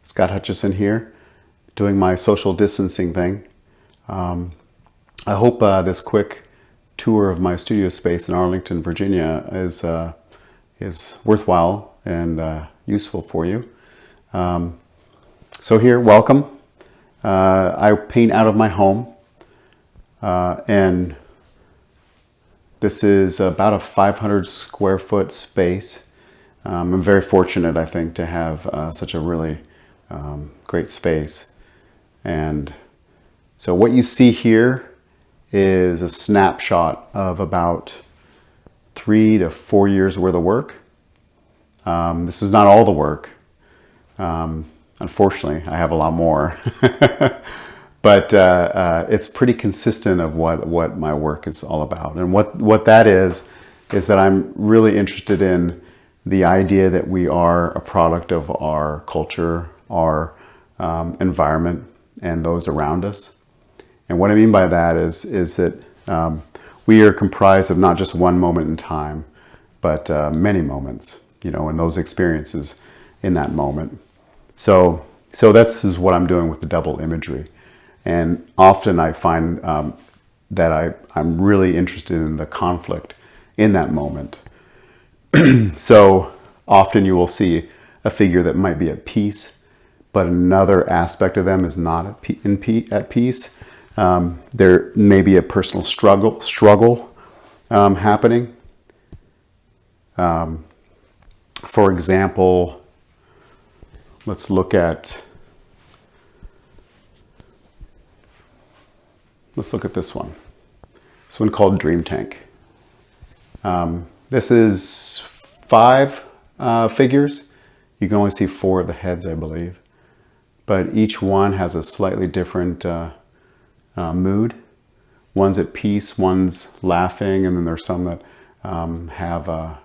Scott Hutchison here, doing my social distancing thing. I hope this quick tour of my studio space in Arlington, Virginia is worthwhile and useful for you. So here, welcome. I paint out of my home, and this is about a 500 square foot space. I'm very fortunate, I think, to have such a really great space. And so what you see here is a snapshot of about 3 to 4 years worth of work. This is not all the work. Unfortunately, I have a lot more. But it's pretty consistent of what my work is all about. And what that is that I'm really interested in the idea that we are a product of our culture, our environment, and those around us. And what I mean by that is that we are comprised of not just one moment in time, but many moments, and those experiences in that moment. So this is what I'm doing with the double imagery. And often I find that I'm really interested in the conflict in that moment. So often you will see a figure that might be at peace, but another aspect of them is not at peace. There may be a personal struggle happening. For example, let's look at this one. This one called Dream Tank. This is 5 figures. You can only see 4 of the heads, I believe. But each one has a slightly different mood. One's at peace, one's laughing, and then there's some that have a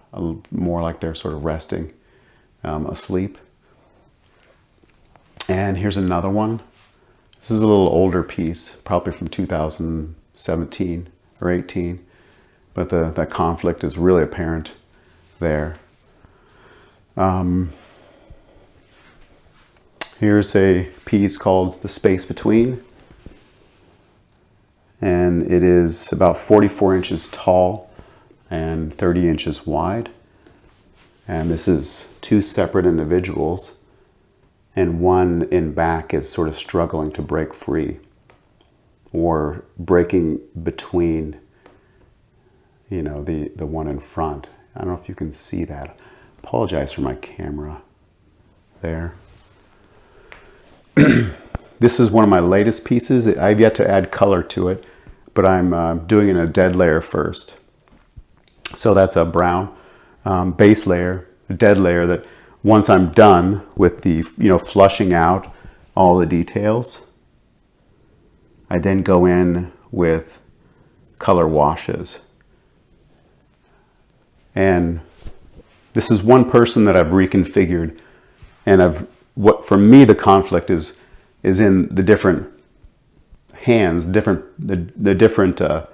more like they're sort of resting, asleep. And here's another one. This is a little older piece, probably from 2017 or 18, but the conflict is really apparent there. Here's a piece called The Space Between, and it is about 44 inches tall and 30 inches wide. And this is 2 separate individuals, and one in back is sort of struggling to break free, or breaking between, the one in front. I don't know if you can see that. Apologize for my camera there. This is one of my latest pieces. I've yet to add color to it, but I'm doing it in a dead layer first. So that's a brown base layer, a dead layer that once I'm done with the, flushing out all the details, I then go in with color washes. And this is one person that I've reconfigured, and for me the conflict is in the different hands, the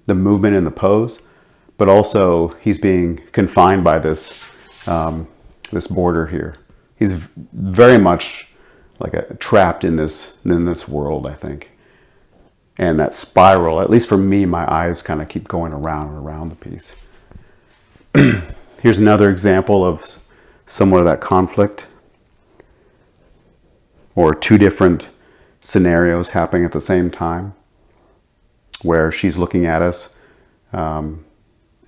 movement and the pose, but also he's being confined by this border here. He's very much like trapped in this world, I think. And that spiral, at least for me, my eyes kind of keep going around and around the piece. Here's another example of somewhat of that conflict, or 2 different scenarios happening at the same time, where she's looking at us and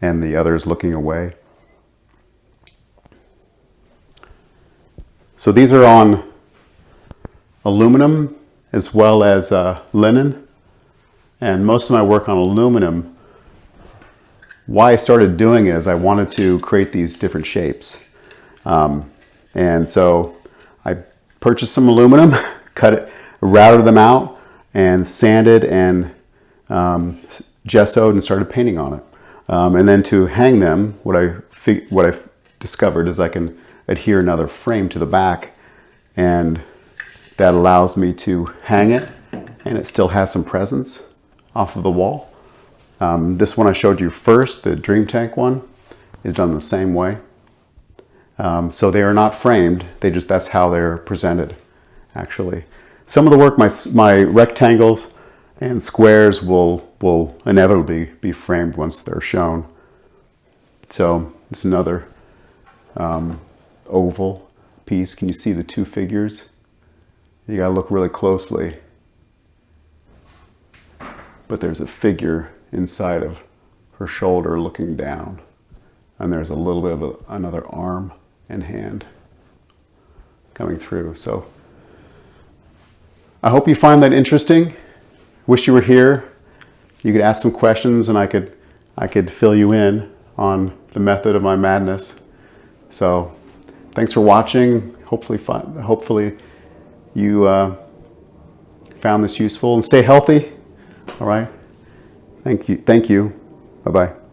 the other is looking away. So these are on aluminum as well as linen, and most of my work on aluminum, why I started doing it is I wanted to create these different shapes. And so I purchased some aluminum, routed them out, and sanded and gessoed and started painting on it. And then to hang them, what I discovered is I can adhere another frame to the back, and that allows me to hang it, and it still has some presence off of the wall. This one I showed you first, the Dream Tank one, is done the same way. So they are not framed. That's how they're presented, actually. Some of the work, my rectangles and squares will inevitably be framed once they're shown. So it's another oval piece. Can you see the two figures? You gotta look really closely. But there's a figure inside of her shoulder looking down. And there's a little bit of another arm and hand coming through. So I hope you find that interesting. Wish you were here. You could ask some questions and I could fill you in on the method of my madness. So thanks for watching. Hopefully you found this useful, and stay healthy. All right. Thank you. Bye-bye.